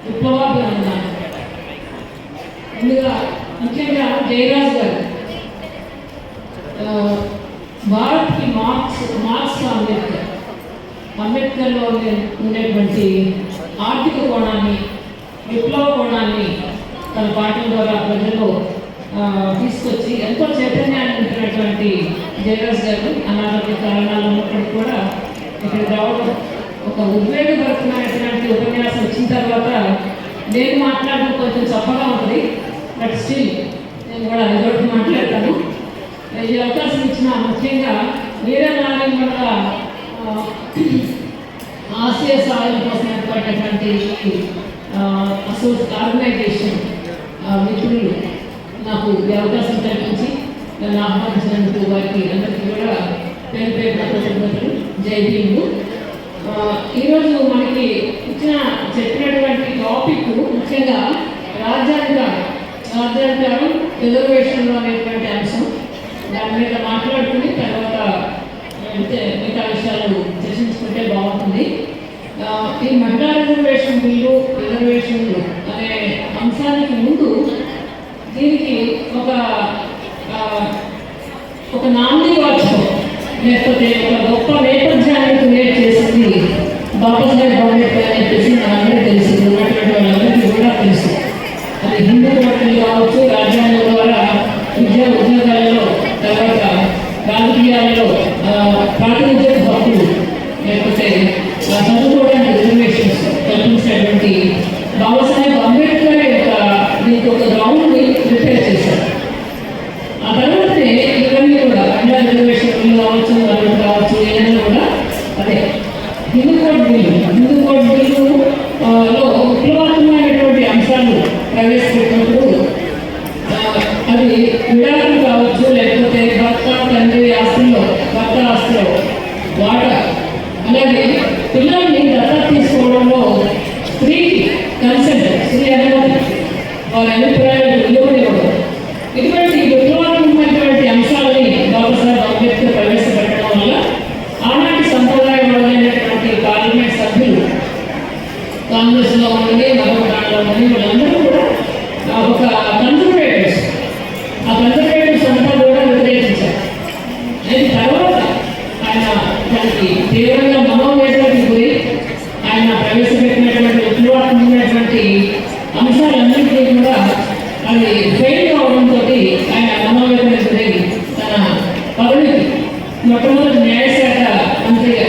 విప్లవాభివందనాలు. ముందుగా ముఖ్యంగా జయరాజ్ గారు భారత్కి మార్క్స్ అంబేద్కర్లో ఉండేటువంటి ఆర్థిక కోణాన్ని, విప్లవ కోణాన్ని తన పాటల ద్వారా ప్రజల్లో తీసుకొచ్చి ఎంతో చైతన్యాన్ని ఉంటున్నటువంటి జయరాజ్ గారు అనారోగ్య కారణాలు ఉన్నప్పటికీ కూడా ఇక్కడ రావడం, ఒక ఉద్వేగభరితమైనటువంటి ఉపన్యాసం వచ్చిన తర్వాత నేను మాట్లాడడం కొంచెం చప్పగా ఉంటుంది. బట్ స్టిల్ నేను కూడా అదొకటి మాట్లాడతాను. ఈ అవకాశం ఇచ్చిన ముఖ్యంగా వీరనారాయణ వల్ల ఆసియా సహాయం కోసం ఏర్పడినటువంటి ఆర్గనైజేషన్ మిత్రులు నాకు ఈ అవకాశం కల్పించి నన్ను ఆహ్వానించినందుకు వారికి అందరికీ కూడా పేరు పేరున కృతజ్ఞతలు. జై భీములు. ఈరోజు మనకి చెప్పినటువంటి టాపిక్ ముఖ్యంగా రాజ్యాంగం రిజర్వేషన్లో అనేటువంటి అంశం. దాని మీద మాట్లాడుకుని తర్వాత మిగతా విషయాలు చర్చించుకుంటే బాగుంటుంది. ఈ మహిళా రిజర్వేషన్లు అనే అంశానికి ముందు దీనికి ఒక నాంది వాచకం లేకపోతే ఒక గొప్ప నేపథ్యాన్ని క్రియేట్ చేసింది బాబాసాహెబ్ అంబేద్కర్ అని చెప్పేసి మనందరికీ తెలుసు, ఉన్నటువంటి వాళ్ళందరికీ కూడా తెలుసు. అది హిందూ కోటలు కావచ్చు, రాజ్యాంగం ద్వారా ఉద్యోగాలలో, తర్వాత రాజకీయాలలో ప్రాతినిధ్య హక్కులు, లేకపోతే చదువుకోవడానికి రిజర్వేషన్స్ కల్పించినటువంటి బాబాసాహెబ్ అంబేద్కర్ దీనికి ఒక గ్రౌండ్ని ప్రిపేర్ చేశారు. ఆ తర్వాతనే ఇవన్నీ కూడా మహిళా రిజర్వేషన్లు కావచ్చు ఏదైనా కూడా అదే హిందూ కోడ్ బిల్లులో విప్లవాత్మకమైనటువంటి అంశాలు ప్రవేశపెట్టినప్పుడు అది విడాకులు కావచ్చు, లేకపోతే భర్త ఆస్తిలో వాటా, అలాగే పిల్లల్ని దత్తత తీసుకోవడంలో స్త్రీకి కన్సెంట్, స్త్రీ అనుమతి, వారి అభిప్రాయాలు విలువనివ్వడం, ఇటువంటి విప్లవాత్మకమైనటువంటి అంశాలని బాబాసాహెబ్ అంబేద్కర్ ప్రవేశపెట్టడం వల్ల ఆనాటి సంప్రదాయబద్ధమైనటువంటి పార్లమెంట్ సభ్యులు, కాంగ్రెస్లో ఉన్నది, మరొక దాంట్లో ఉన్నది, వాళ్ళందరూ కూడా ఒక కన్జర్వేటివ్స్ అంతా కూడా వ్యతిరేకించారు. అయితే తర్వాత ఆయన దానికి తీవ్రంగా మనోవేదనకి గురి ఆయన ప్రవేశపెట్టినటువంటి విప్లవాత్మకమైనటువంటి అంశాలన్నింటినీ కూడా అది ఫెయిల్ అవడంతో ఆయన మనోవేదనకు గురై తన పదవికి, మొట్టమొదటి న్యాయశాఖ మంత్రిగా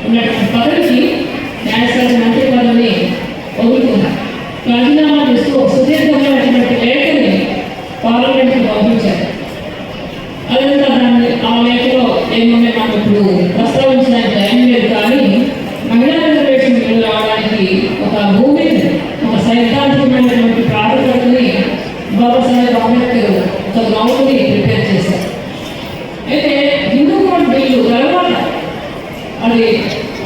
ఉన్నటువంటి పదవికి, న్యాయశాఖ మంత్రి పదవిని వదులుకున్నారు. రాజీనామా చేస్తూ సుదీర్ఘమైనటువంటి లేఖని పార్లమెంట్కి పంపించారు. అదంతా ఆ లేఖలో ఏముండే మనం ఇప్పుడు ప్రస్తావించడానికి టైం లేదు. కానీ మహిళా రిజర్వేషన్ బిల్లు రావడానికి ఒక భూమిని, ఒక సైద్ధాంతికమైనటువంటి ప్రాతిపదికని బాబాసాహెబ్ అంబేద్కర్ ఒక గ్రౌండ్ని ప్రిపేర్ చేశారు. అయితే హిందూ కోడ్ బిల్లు తర్వాత అది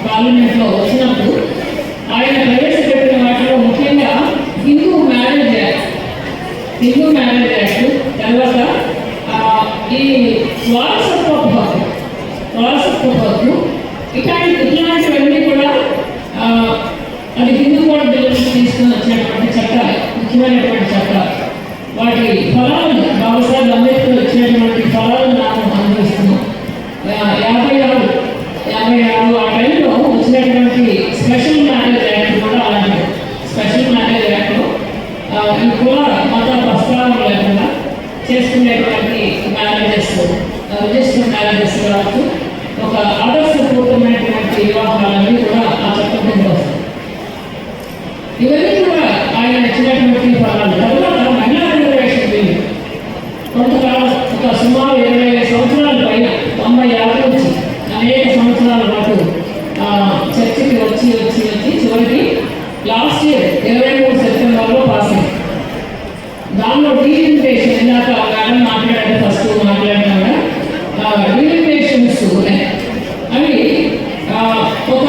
పార్లమెంట్లో వచ్చినప్పుడు ఆయన ప్రవేశపెట్టిన వాటిలో ముఖ్యంగా హిందూ మ్యారేజ్ యాక్ట్, తర్వాత ఈ వారసత్వ హక్కు ఇట్లాంటివన్నీ కూడా అది హిందూ కోడ్ బిల్లు తీసుకుని వచ్చినటువంటి చట్టాలు, ముఖ్యమైనటువంటి చట్టాలు. వాటి ఫలాలను బాబాసాహెబ్ అంబేద్కర్ వచ్చినటువంటి ఫలాలను నాకు అనుభవిస్తున్నాం. 56 ఆ టైంలో వచ్చినటువంటి స్పెషల్ మ్యారేజ్ యాక్ట్ కూడా అలాంటి స్పెషల్ మ్యారేజ్ యాక్ట్లో ఈ కుల మత ప్రస్తావన లేకుండా చేసుకునేటువంటి మ్యారేజెస్, రిజిస్టర్ మ్యారేజెస్ కావచ్చు, ఒక ఆదర్శపూర్వకమైనటువంటి వివాహాలన్నీ కూడా ఆ చట్టం కింద వస్తాయి. ఇవన్నీ కూడా ఆయన ఇచ్చినటువంటి ఫలాలు. తర్వాత మహిళా రిజర్వేషన్ బిల్లు కొంతకాలం, ఒక సుమారు 25 సంవత్సరాల పైన, 90 నుంచి అనేక సంవత్సరాల పాటు చర్చకి వచ్చి చివరికి లాస్ట్ ఇయర్ 23 సెప్టెంబర్లో పాస్ అయింది. దానిలో డీలిమిటేషన్, ఇందాక మేడం మాట్లాడారు, ఫస్ట్ మాట్లాడినా డీలిమిటేషన్స్ ఉన్నాయి. అవి ఒక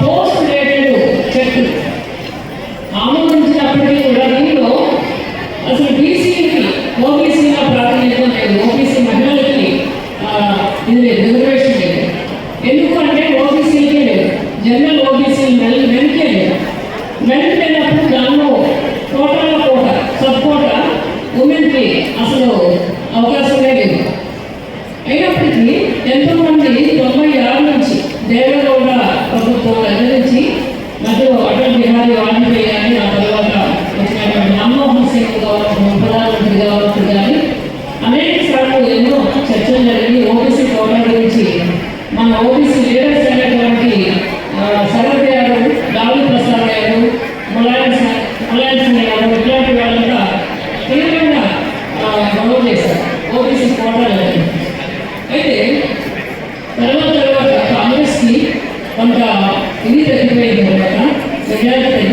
పోస్ట్ డేటెడ్ చెక్ ఆమోదించినప్పటికీ కూడా దీనిలో అసలు ఓబీసీల ప్రాతినిధ్యం లేదు, ఓబీసీ మహిళలకి ఇది లేదు, రిజర్వేషన్ లేదు. ఎందుకంటే ఓబీసీలకే లేదు, జనరల్ ఓబీసీ మెన్కే లేదు. మెన్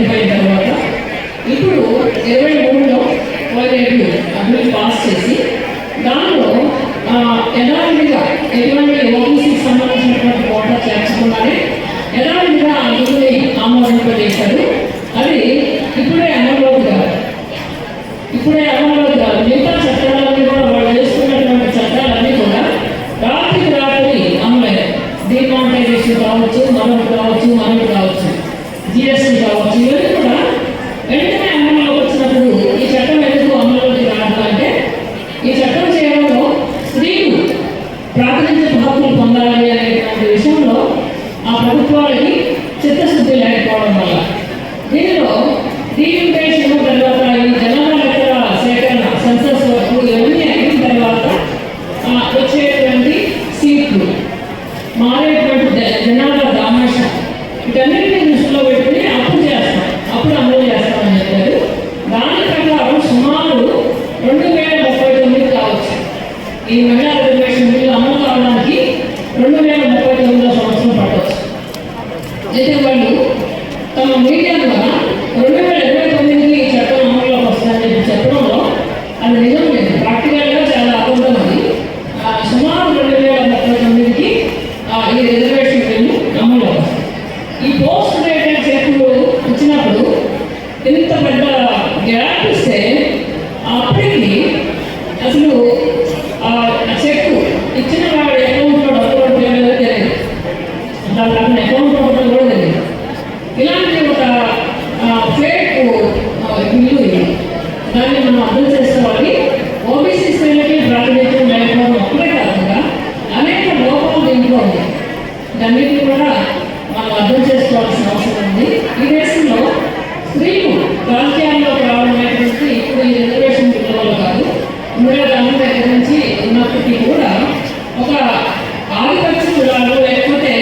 అయిపోయిన తర్వాత ఇప్పుడు 23లో కోఆర్డినేటివ్ బిల్ పాస్ చేసి దానిలో యథావిధిగా ఎటువంటి ఓబీసీకి సంబంధించినటువంటి కోటా చేర్చకుండానే యథావిధిగా ఆ బిల్లుని ఆమోదింపజేశారు. అది ఇప్పుడే అమల్లోకి కాదు. మిగతా చట్టాలన్నీ కూడా వాళ్ళు వేసుకున్నటువంటి చట్టాలన్నీ కూడా రాత్రికి రాత్రి అమలయ్యాయి. డిమానిటైజేషన్ కావచ్చు, మరొకటి కావచ్చు, జిఎస్టీ కావచ్చు, ఇవన్నీ కూడా వెంటనే అమల్లోకి వచ్చినప్పుడు ఈ చట్టం ఎందుకు అమల్లోకి రాదు అంటే ఈ చట్టం చేయడంలో స్త్రీలు ప్రాతినిధ్య హక్కులు పొందాలి అనేటువంటి విషయంలో ఆ ప్రభుత్వాలకి చిత్తశుద్ధి లేకపోవడం వల్ల దీనిలో డీలిమిటేషన్ తర్వాత ఈ జనాభా లెక్కల సేకరణ సెన్సస్ వరకు ఇవన్నీ అయిన తర్వాత వచ్చేటువంటి సీట్లు, మారేటువంటి జనాభా దామాషం, వీటన్నిటిని దృష్టిలో పెట్టుకుని అప్పుడు అమలు చేస్తామని చెప్పారు. దాని ప్రకారం సుమారు 2039 కావచ్చు. ఈ మహిళా రిజర్వేషన్ బిల్లు అమలు కావడానికి 2039 సంవత్సరం పట్టవచ్చు. అయితే వాళ్ళు తమ మీడియా ద్వారా 2029కి ఈ చట్టం అమలులోకి వస్తుందని చెప్పడంలో అది నిజం లేదు. ప్రాక్టికల్గా చాలా అబద్ధం. అది సుమారు 2039కి ఈ రిజర్వేషన్ బిల్లు అమలులో వస్తుంది. ఈ పోస్ట్ గ్రాడ్యుయేట్ చెక్కులు ఇచ్చినప్పుడు ఇంత పెద్ద గ్యాప్ ఇస్తే అప్పటికి అసలు చెక్కు ఇచ్చిన వాడి అకౌంట్లో డబ్బులు తెలియదు, దాని అకౌంట్లో కూడా తెలియదు. ఇలాంటి ఒక ఫేక్ బిల్లు ఇది. దాన్ని మనం అర్థం చేసుకోవాలి. ఓబీసీ స్త్రీలకి ప్రాతినిధ్యం లేకపోవడం ఒక్కడే కాకుండా అనేక లోపాలు దీంట్లో ఉంది. దాన్నింటినీ కూడా మనం అర్థం చేసుకోవాల్సిన అవసరం ఉంది. ఈ దేశంలో స్త్రీలు రాజకీయాల్లోకి రావడం అనేటువంటి ఇప్పుడు ఈ రిజర్వేషన్ బిల్లు వల్ల కాదు, ఇందిరాగాంధీ దగ్గర నుంచి ఉన్నప్పటికీ కూడా ఒక ఆధిపత్య కులాలు లేకపోతే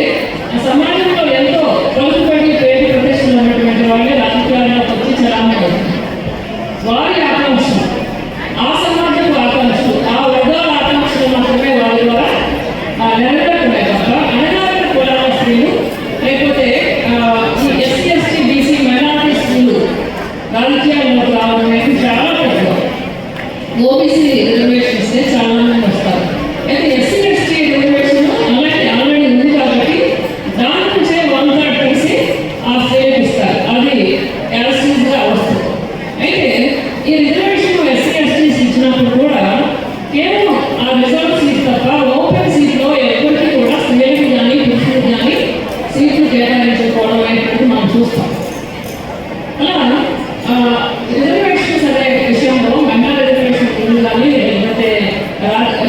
సమాజంలో ఎంతో పలుకుబడి పేరు ప్రతిష్టలు ఉన్నటువంటి వాళ్ళే రాజకీయాల్లోకి వచ్చి చలామణి అవుతుంది. వారి ఆకాంక్షలు, ఆ సమాజంలో ఆకాంక్షలు, ఆ వర్గాల ఆకాంక్షలు మాత్రమే వారి ద్వారా నెరవేరుతున్నాయి తప్ప అణగారిన కులాల స్త్రీలు లేకపోతే ఎస్సీ ఎస్టీ బీసీ మైనారిటీ స్త్రీలు రాజకీయాల్లోకి రావడం అనేది చాలా తక్కువ. ఓబీసీ రిజర్వేషన్ ఇస్తే చాలా మంది వస్తారు. అయితే ఎస్సీ ఎస్టీ రిజర్వేషన్ ఆల్రెడీ ఉంది కాబట్టి దాని నుంచే 1/3 తీసి ఆ స్టేట్ ఇస్తారు. అది యాసిడ్గా వస్తుంది. అయితే ఈ రిజర్వేషన్ ఎస్సీ ఎస్టీస్ ఇచ్చినప్పుడు కూడా కేవలం ఆ రిజర్వ్ సీట్ తప్ప ఓపెన్ సీట్లో ఎప్పటికీ కూడా స్త్రీలకు కానీ పురుషులకు కానీ సీట్లు కేటాయించుకోవడం అనేటువంటి మనం చూస్తాం. అలా రిజర్వేషన్స్ అనే విషయంలో మహిళా రిజర్వేషన్ ఉంది కానీ లేకపోతే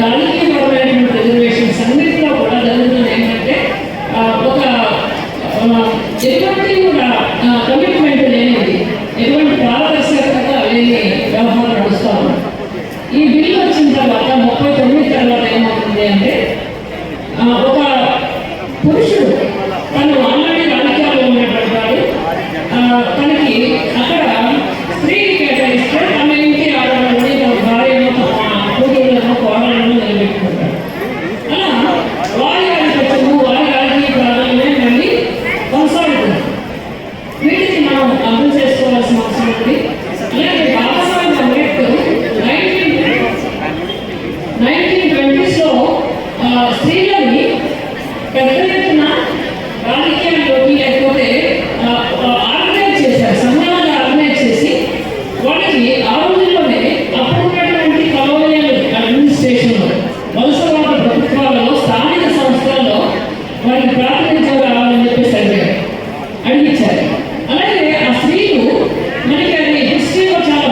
రాజకీయపరమైనటువంటి రిజర్వేషన్స్ అన్నింటిలో కూడా జరుగుతుంది ఏంటంటే ఒక ఎటువంటి కూడా కమిట్మెంట్ లేనిది, ఎటువంటి పారదర్శకత లేని వ్యవహారం నడుస్తూ ఉంది. ఈ బిల్లు వచ్చిన తర్వాత 39 తర్వాత ఏమవుతుంది అంటే ఒక పురుషుడు తను ఆల్రెడీ రాజకీయాల్లో ఉన్నటువంటి వాడు తనకి అక్కడ స్త్రీని కేటాయిస్తే తన ఇంటి ఆడవాళ్ళని తన భార్యను కూతురులను కోడలను నిలబెట్టుకుంటాడు. అలా వారి ఆధిపత్యము, వారి రాజకీయ ప్రాధాన్యమే మళ్ళీ కొనసాగుతుంది. వీటిని మనం అర్థం చేసుకోవాల్సిన అవసరం ఉంది. అలాగే బాబాసాహెబ్ అంబేద్కర్ 1920s స్త్రీలని పెద్ద ఎత్తున రాజకీయాల్లోకి లేకపోతే ఆర్గనైజ్ చేశారు. సంఘాలుగా ఆర్గనైజ్ చేసి వాళ్ళకి ఆ రోజుల్లోనే అప్పుడున్నటువంటి కలోనియల్ అడ్మినిస్ట్రేషన్లో, వలసవాద ప్రభుత్వాలలో, స్థానిక సంస్థల్లో వారికి ప్రాతినిధ్యం రావాలని చెప్పేసి అడిగించారు. అలాగే ఆ స్త్రీలు మనకి అది హిస్టరీలో చాలా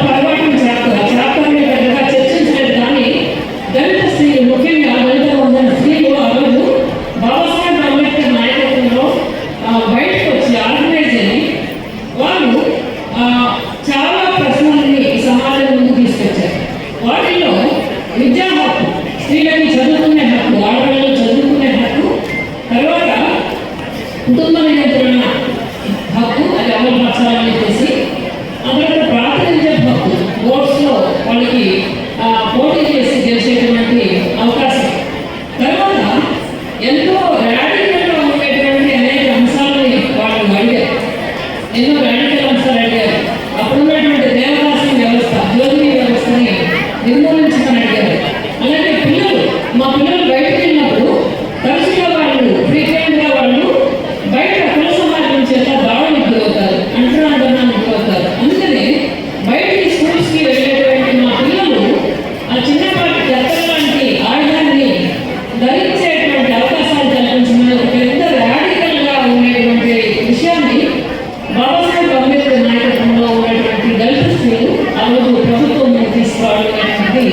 గారి నాయకత్వంలో ఉన్నటువంటి దళిత స్త్రీలు ఆ రోజు ప్రభుత్వం తీసుకోవడం అనేది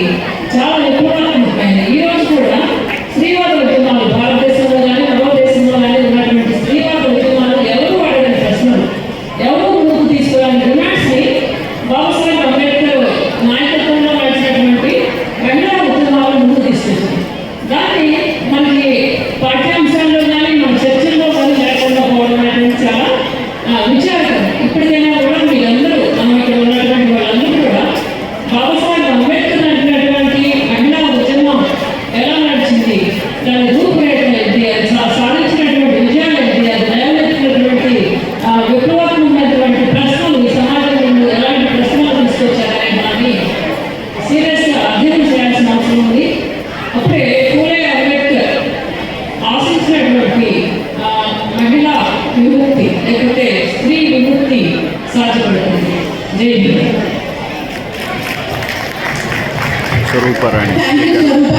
చాలా విప్లవాత్మకమైనది. ఈ రోజు కూడా స్త్రీవాద ఉద్యమాలు భారతదేశంలో కానీ మరో దేశంలో కానీ ఉన్నటువంటి స్త్రీవాద ఉద్యమాలు ఎవరు వాడని ప్రశ్నలు, ఎవరు ముందుకు తీసుకోవాలని డిమాండ్స్ని బాబాసాహెబ్ అంబేద్కర్ నాయకత్వంలో నడిచినటువంటి మహిళా ఉద్యమాలు ముందుకు తీసుకొచ్చింది. దాన్ని మనకి పాఠ్యాంశాల్లో కానీ మన చర్చల్లో కానీ లేకుండా పోవడం అనేది చాలా విచారకరం. ఇప్పటికైనా కూడా మీరందరూ మనం ఇక్కడ ఉన్నటువంటి వాళ్ళందరూ కూడా బాబాసాహెబ్ అంబేద్కర్ నడిపినటువంటి మహిళా ఉద్యమం ఎలా నడిచింది, దాని రూపురేఖలు ఏంటి, అది సాధించినటువంటి విజయాలు ఏంటి, అది లేవనెత్తినటువంటి విప్లవాత్మకమైనటువంటి ప్రశ్నలు ఈ సమాజంలో ఎలాంటి ప్రశ్నలు తీసుకొచ్చారనే దాన్ని సీరియస్గా అధ్యయనం చేయాల్సిన అవసరం ఉంది. అప్పుడే పూలే అంబేద్కర్ ఆశించినటువంటి మహిళా విముక్తి లేకపోతే స్త్రీ విముక్తి సాధ్యపడుతుంది. జై హింద్. స్వరూపరాణి. Thank you Swaroopa.